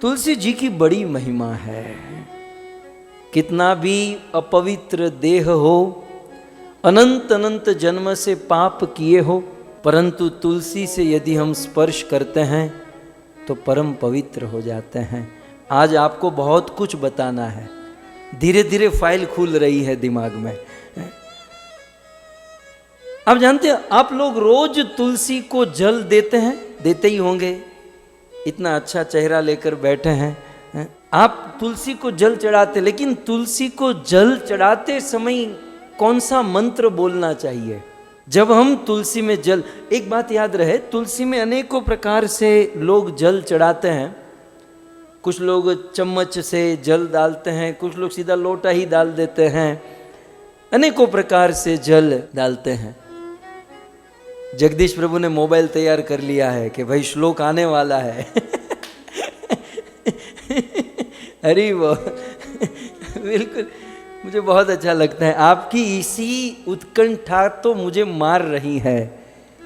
तुलसी जी की बड़ी महिमा है। कितना भी अपवित्र देह हो, अनंत अनंत जन्म से पाप किए हो, परंतु तुलसी से यदि हम स्पर्श करते हैं तो परम पवित्र हो जाते हैं। आज आपको बहुत कुछ बताना है, धीरे धीरे फाइल खुल रही है दिमाग में। आप जानते हैं, आप लोग रोज तुलसी को जल देते हैं, देते ही होंगे, इतना अच्छा चेहरा लेकर बैठे हैं आप, तुलसी को जल चढ़ाते। लेकिन तुलसी को जल चढ़ाते समय कौन सा मंत्र बोलना चाहिए? जब हम तुलसी में जल, एक बात याद रहे, तुलसी में अनेकों प्रकार से लोग जल चढ़ाते हैं। कुछ लोग चम्मच से जल डालते हैं, कुछ लोग सीधा लोटा ही डाल देते हैं, अनेकों प्रकार से जल डालते हैं। जगदीश प्रभु ने मोबाइल तैयार कर लिया है कि भाई श्लोक आने वाला है। अरे वो बिल्कुल मुझे बहुत अच्छा लगता है। आपकी इसी उत्कंठा तो मुझे मार रही है,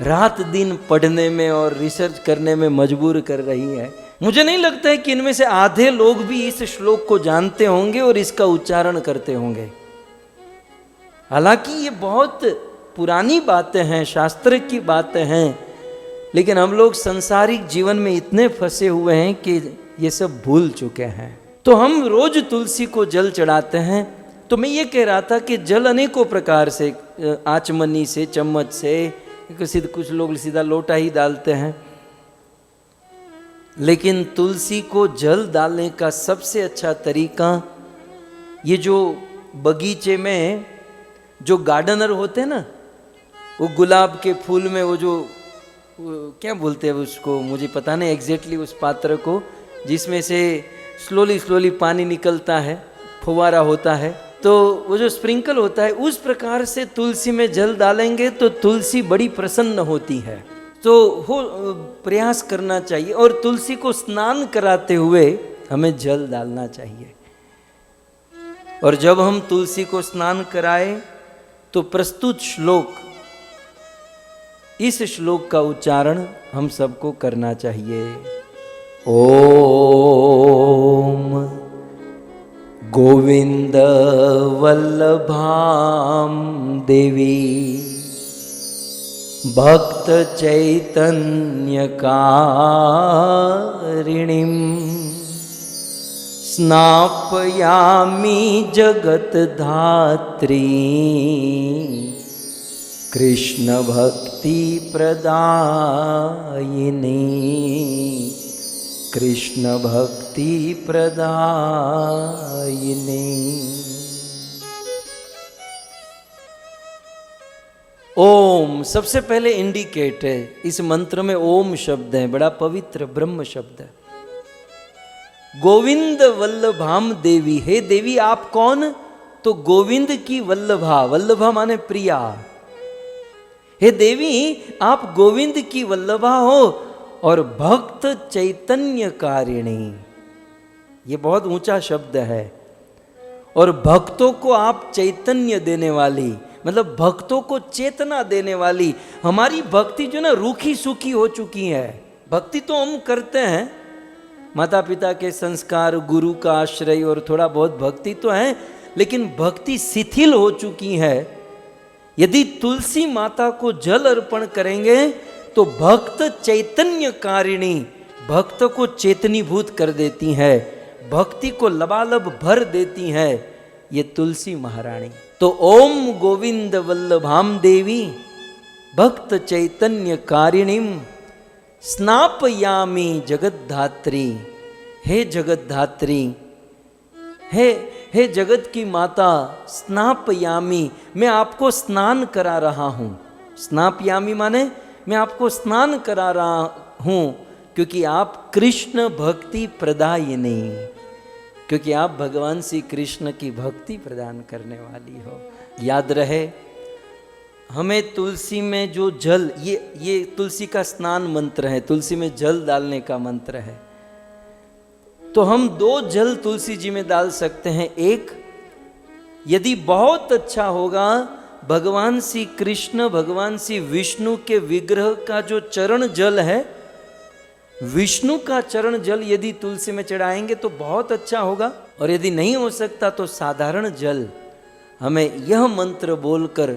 रात दिन पढ़ने में और रिसर्च करने में मजबूर कर रही है। मुझे नहीं लगता है कि इनमें से आधे लोग भी इस श्लोक को जानते होंगे और इसका उच्चारण करते होंगे। हालांकि ये बहुत पुरानी बातें हैं, शास्त्र की बातें हैं, लेकिन हम लोग सांसारिक जीवन में इतने फंसे हुए हैं कि ये सब भूल चुके हैं। तो हम रोज तुलसी को जल चढ़ाते हैं। तो मैं ये कह रहा था कि जल अनेकों प्रकार से, आचमनी से, चम्मच से, कुछ लोग सीधा लोटा ही डालते हैं, लेकिन तुलसी को जल डालने का सबसे अच्छा तरीका, ये जो बगीचे में जो गार्डनर होते हैं ना, वो गुलाब के फूल में वो जो क्या बोलते हैं उसको, मुझे पता नहीं एग्जैक्टली उस पात्र को, जिसमें से स्लोली स्लोली पानी निकलता है, फुवारा होता है, तो वो जो स्प्रिंकल होता है, उस प्रकार से तुलसी में जल डालेंगे तो तुलसी बड़ी प्रसन्न होती है। तो हो प्रयास करना चाहिए, और तुलसी को स्नान कराते हुए हमें जल डालना चाहिए। और जब हम तुलसी को स्नान कराएं तो प्रस्तुत श्लोक, इस श्लोक का उच्चारण हम सबको करना चाहिए। ओम गोविंद वल्लभाम देवी भक्त चैतन्य कारिणीं स्नापयामि जगत धात्री कृष्ण भक्ति प्रदायिनी कृष्ण भक्ति प्रदायिनी। ओम सबसे पहले इंडिकेट है, इस मंत्र में ओम शब्द है, बड़ा पवित्र ब्रह्म शब्द है। गोविंद वल्लभाम देवी, हे देवी आप कौन? तो गोविंद की वल्लभा, वल्लभा माने प्रिया। हे देवी आप गोविंद की वल्लभा हो और भक्त चैतन्य कारिणी, ये बहुत ऊंचा शब्द है। और भक्तों को आप चैतन्य देने वाली, मतलब भक्तों को चेतना देने वाली। हमारी भक्ति जो ना रूखी सूखी हो चुकी है। भक्ति तो हम करते हैं, माता पिता के संस्कार, गुरु का आश्रय और थोड़ा बहुत भक्ति तो है, लेकिन भक्ति शिथिल हो चुकी है। यदि तुलसी माता को जल अर्पण करेंगे तो भक्त चैतन्य कारिणी, भक्त को चेतनीभूत कर देती है, भक्ति को लबालब भर देती है ये तुलसी महारानी। तो ओम गोविंद वल्लभाम देवी भक्त चैतन्य कारिणीम स्नापयामि जगद्धात्री, हे जगद्धात्री, हे जगत की माता, स्नापयामि मैं आपको स्नान करा रहा हूँ। स्नापयामि माने मैं आपको स्नान करा रहा हूँ, क्योंकि आप कृष्ण भक्ति प्रदायिनी, क्योंकि आप भगवान श्री कृष्ण की भक्ति प्रदान करने वाली हो। याद रहे, हमें तुलसी में जो जल, ये तुलसी का स्नान मंत्र है, तुलसी में जल डालने का मंत्र है। तो हम 2 जल तुलसी जी में डाल सकते हैं। एक, यदि बहुत अच्छा होगा, भगवान श्री कृष्ण, भगवान श्री विष्णु के विग्रह का जो चरण जल है, विष्णु का चरण जल यदि तुलसी में चढ़ाएंगे तो बहुत अच्छा होगा, और यदि नहीं हो सकता तो साधारण जल हमें यह मंत्र बोलकर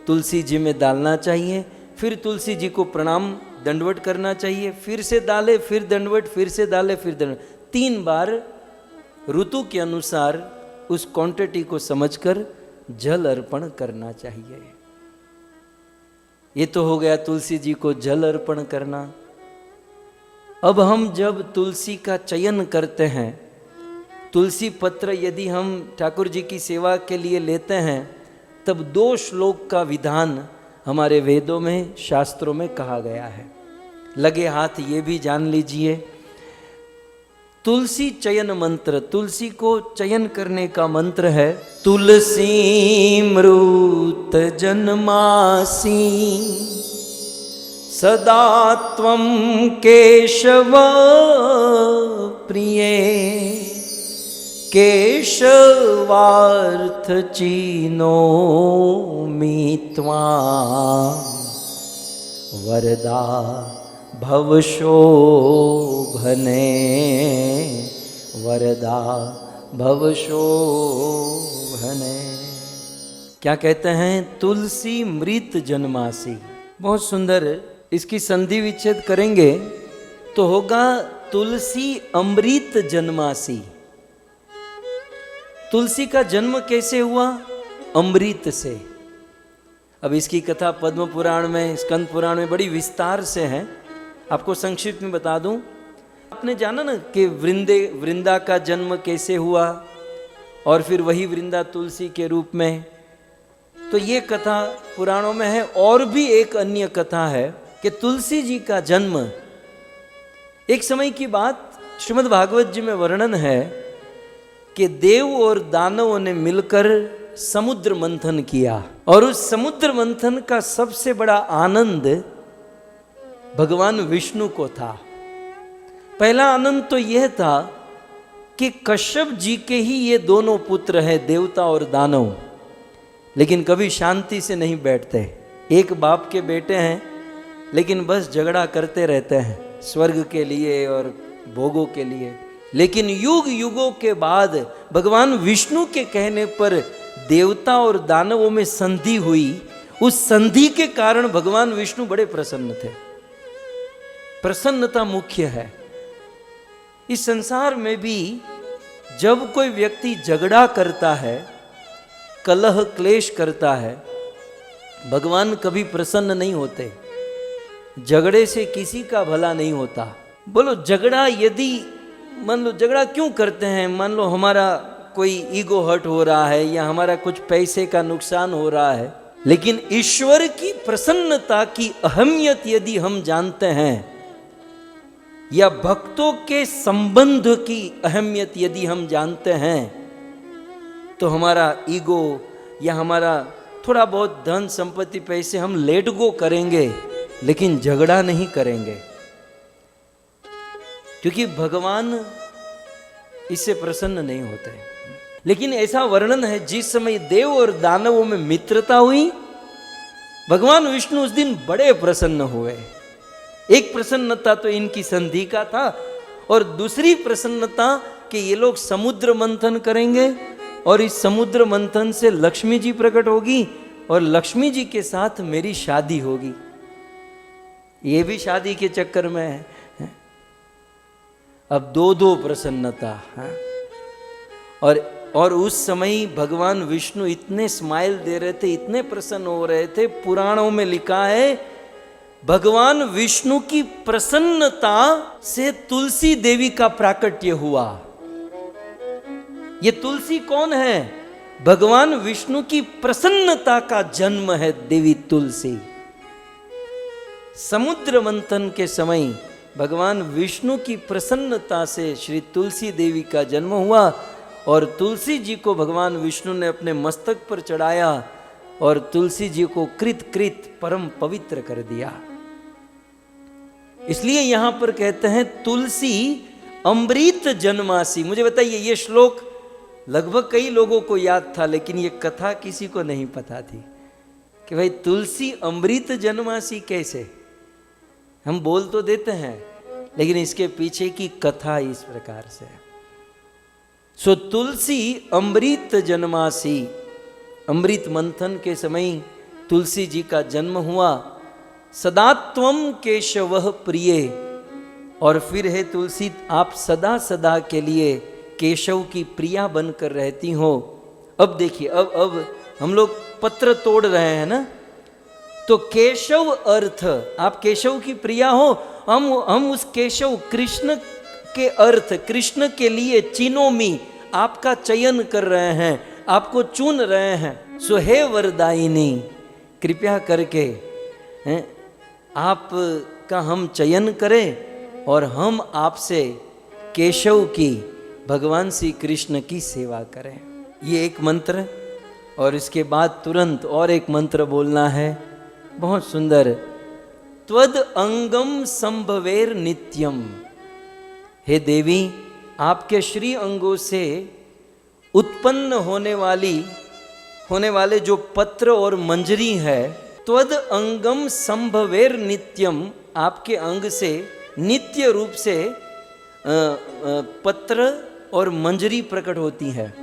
तुलसी जी में डालना चाहिए। फिर तुलसी जी को प्रणाम दंडवत करना चाहिए, फिर से डाले, फिर दंडवत, फिर से डाले, फिर दंडवत, 3 बार ऋतु के अनुसार उस क्वांटिटी को समझकर जल अर्पण करना चाहिए। ये तो हो गया तुलसी जी को जल अर्पण करना। अब हम जब तुलसी का चयन करते हैं, तुलसी पत्र यदि हम ठाकुर जी की सेवा के लिए लेते हैं, तब 2 श्लोक का विधान हमारे वेदों में, शास्त्रों में कहा गया है। लगे हाथ ये भी जान लीजिए। तुलसी चयन मंत्र, तुलसी को चयन करने का मंत्र है, तुलसी मृत जन्मासी सदा त्वं केशव प्रिये केशवार्थ चीनो त्वां वरदा भवशोभने वरदा भवशोभने। क्या कहते हैं? तुलसी मृत जन्मासी। बहुत सुंदर। इसकी संधि विच्छेद करेंगे तो होगा तुलसी अमृत जन्मासी। तुलसी का जन्म कैसे हुआ? अमृत से। अब इसकी कथा पद्म पुराण में, स्कंद पुराण में बड़ी विस्तार से है। आपको संक्षिप्त में बता दूं। आपने जाना ना कि वृंदा का जन्म कैसे हुआ, और फिर वही वृंदा तुलसी के रूप में। तो ये कथा पुराणों में है। और भी एक अन्य कथा है कि तुलसी जी का जन्म, एक समय की बात श्रीमद् भागवत जी में वर्णन है कि देव और दानवों ने मिलकर समुद्र मंथन किया, और उस समुद्र मंथन का सबसे बड़ा आनंद भगवान विष्णु को था। पहला आनंद तो यह था कि कश्यप जी के ही ये दोनों पुत्र हैं, देवता और दानव, लेकिन कभी शांति से नहीं बैठते। एक बाप के बेटे हैं, लेकिन बस झगड़ा करते रहते हैं स्वर्ग के लिए और भोगों के लिए। लेकिन युग युगों के बाद भगवान विष्णु के कहने पर देवता और दानवों में संधि हुई। उस संधि के कारण भगवान विष्णु बड़े प्रसन्न थे। प्रसन्नता मुख्य है। इस संसार में भी जब कोई व्यक्ति झगड़ा करता है, कलह क्लेश करता है, भगवान कभी प्रसन्न नहीं होते। झगड़े से किसी का भला नहीं होता। बोलो झगड़ा, यदि मान लो झगड़ा क्यों करते हैं? मान लो हमारा कोई ईगो हर्ट हो रहा है या हमारा कुछ पैसे का नुकसान हो रहा है, लेकिन ईश्वर की प्रसन्नता की अहमियत यदि हम जानते हैं, या भक्तों के संबंध की अहमियत यदि हम जानते हैं, तो हमारा ईगो या हमारा थोड़ा बहुत धन संपत्ति पैसे हम लेट गो करेंगे, लेकिन झगड़ा नहीं करेंगे, क्योंकि भगवान इससे प्रसन्न नहीं होते। लेकिन ऐसा वर्णन है, जिस समय देव और दानवों में मित्रता हुई, भगवान विष्णु उस दिन बड़े प्रसन्न हुए। एक प्रसन्नता तो इनकी संधि का था, और दूसरी प्रसन्नता कि ये लोग समुद्र मंथन करेंगे, और इस समुद्र मंथन से लक्ष्मी जी प्रकट होगी, और लक्ष्मी जी के साथ मेरी शादी होगी। ये भी शादी के चक्कर में है। अब दो प्रसन्नता है। और उस समय भगवान विष्णु इतने स्माइल दे रहे थे, इतने प्रसन्न हो रहे थे। पुराणों में लिखा है, भगवान विष्णु की प्रसन्नता से तुलसी देवी का प्राकट्य हुआ। ये तुलसी कौन है? भगवान विष्णु की प्रसन्नता का जन्म है देवी तुलसी। समुद्र मंथन के समय भगवान विष्णु की प्रसन्नता से श्री तुलसी देवी का जन्म हुआ, और तुलसी जी को भगवान विष्णु ने अपने मस्तक पर चढ़ाया, और तुलसी जी को कृत परम पवित्र कर दिया। इसलिए यहां पर कहते हैं तुलसी अमृत जन्मासी। मुझे बताइए, ये श्लोक लगभग कई लोगों को याद था, लेकिन ये कथा किसी को नहीं पता थी कि भाई तुलसी अमृत जन्मासी कैसे। हम बोल तो देते हैं लेकिन इसके पीछे की कथा इस प्रकार से है। सो तुलसी अमृत जन्मासी, अमृत मंथन के समय तुलसी जी का जन्म हुआ। सदा त्वम केशव प्रिय, और फिर है तुलसी आप सदा सदा के लिए केशव की प्रिया बनकर रहती हो। अब देखिए, अब हम लोग पत्र तोड़ रहे हैं ना, तो केशव अर्थ, आप केशव की प्रिया हो, हम उस केशव कृष्ण के अर्थ, कृष्ण के लिए चिनोमी, आपका चयन कर रहे हैं, आपको चुन रहे हैं। सो हे वरदायिनी, कृपया करके आपका हम चयन करें और हम आपसे केशव की, भगवान श्री कृष्ण की सेवा करें। ये एक मंत्र, और इसके बाद तुरंत और एक मंत्र बोलना है, बहुत सुंदर। त्वद अंगम संभवेर नित्यम, हे देवी आपके श्री अंगों से उत्पन्न होने वाले जो पत्र और मंजरी है, त्वद अंगम संभवेर नित्यम, आपके अंग से नित्य रूप से पत्र और मंजरी प्रकट होती है।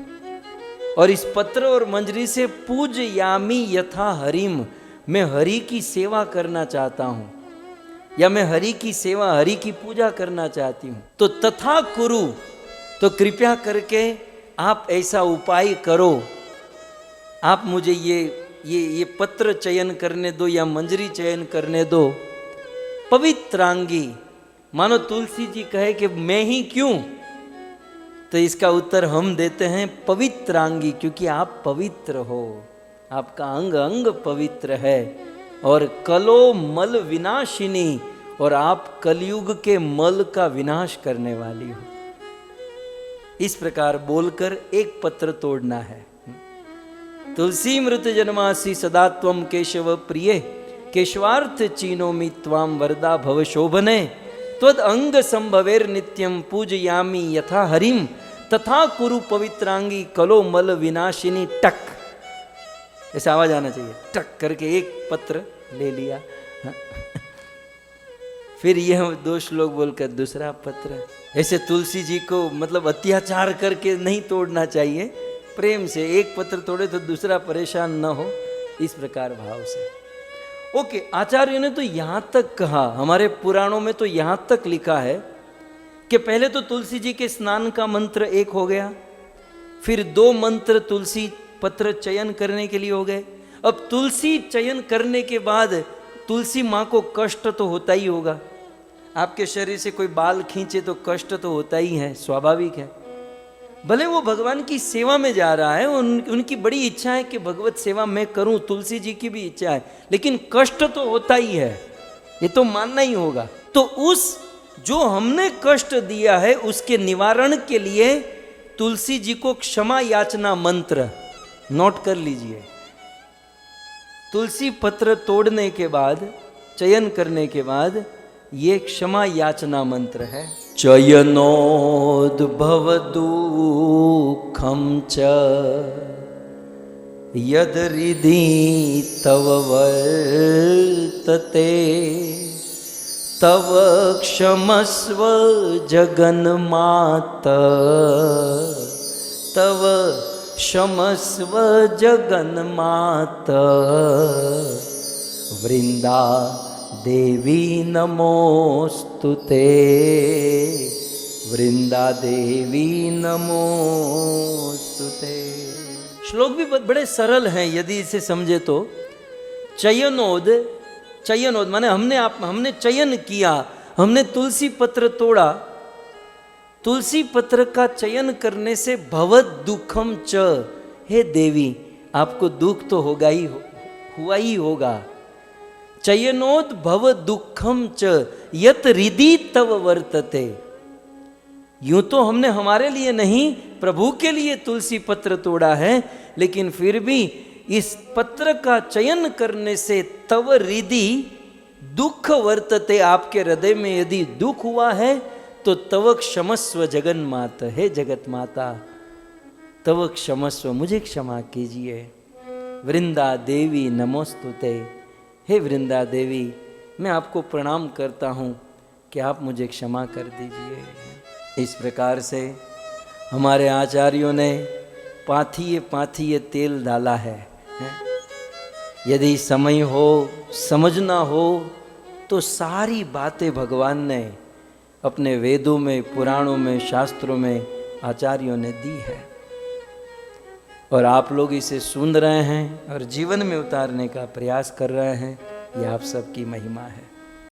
और इस पत्र और मंजरी से पूजयामी यथा हरिम, मैं हरि की सेवा करना चाहता हूँ, या मैं हरि की सेवा, हरि की पूजा करना चाहती हूँ। तो तथा कुरु, तो कृपया करके आप ऐसा उपाय करो, आप मुझे ये पत्र चयन करने दो या मंजरी चयन करने दो। पवित्रांगी, मानो तुलसी जी कहे कि मैं ही क्यों, तो इसका उत्तर हम देते हैं पवित्रांगी, क्योंकि आप पवित्र हो, आपका अंग अंग पवित्र है। और कलो मल विनाशिनी, और आप कलयुग के मल का विनाश करने वाली हो। इस प्रकार बोलकर एक पत्र तोड़ना है। तुलसी मृत जन्मासी सदा त्वम केशव प्रिय, केशवार्थ चीनोमि त्वाम वरदा भव शोभने, त्वद अंग संभवेर नित्यम पूजयामी यथा हरिम, तथा कुरु पवित्रांगी कलो मल विनाशिनी। टक, ऐसा आवाज आना चाहिए, टक करके एक पत्र ले लिया। फिर यह 2 श्लोक बोलकर दूसरा पत्र। ऐसे तुलसी जी को मतलब अत्याचार करके नहीं तोड़ना चाहिए, प्रेम से एक पत्र तोड़े तो दूसरा परेशान न हो, इस प्रकार भाव से। ओके, आचार्य ने तो यहां तक कहा, हमारे पुराणों में तो यहां तक लिखा है कि पहले तो तुलसी जी के स्नान का मंत्र एक हो गया, फिर 2 मंत्र तुलसी पत्र चयन करने के लिए हो गए। अब तुलसी चयन करने के बाद तुलसी माँ को कष्ट तो होता ही होगा, आपके शरीर से कोई बाल खींचे तो कष्ट तो होता ही है, स्वाभाविक है। भले वो भगवान की सेवा में जा रहा है, उनकी बड़ी इच्छा है कि भगवत सेवा मैं करूं, तुलसी जी की भी इच्छा है, लेकिन कष्ट तो होता ही है, ये तो मानना ही होगा। तो उस जो हमने कष्ट दिया है उसके निवारण के लिए तुलसी जी को क्षमा याचना मंत्र नोट कर लीजिए। तुलसी पत्र तोड़ने के बाद, चयन करने के बाद ये क्षमा याचना मंत्र है। चयनोद्भव दुःखं च यद हृदि तव वर्तते, तव क्षमस्व जगन्माता, तव क्षमस्व जगन्माता, वृंदा देवी नमोस्तुते, वृंदा देवी नमोस्तुते। श्लोक भी बड़े सरल हैं यदि इसे समझे तो। चयनोद, चयनोद माने हमने चयन किया, हमने तुलसी पत्र तोड़ा। तुलसी पत्र का चयन करने से भवद दुखम च, हे देवी आपको दुख तो होगा ही, हुआ ही होगा। चयनोद भव दुखम च यत हृदि तव वर्तते, यूं तो हमने हमारे लिए नहीं प्रभु के लिए तुलसी पत्र तोड़ा है, लेकिन फिर भी इस पत्र का चयन करने से तव हृदि दुख वर्तते, आपके हृदय में यदि दुख हुआ है तो तव क्षमस्व जगन्माता, हे जगत माता तव क्षमस्व, मुझे क्षमा कीजिए। वृंदा देवी नमोस्तुते, हे वृंदा देवी मैं आपको प्रणाम करता हूँ, कि आप मुझे क्षमा कर दीजिए। इस प्रकार से हमारे आचार्यों ने पाथिये पाथिये तेल डाला है। यदि समय हो, समझना हो, तो सारी बातें भगवान ने अपने वेदों में, पुराणों में, शास्त्रों में आचार्यों ने दी है, और आप लोग इसे सुन रहे हैं और जीवन में उतारने का प्रयास कर रहे हैं। ये आप सबकी महिमा है।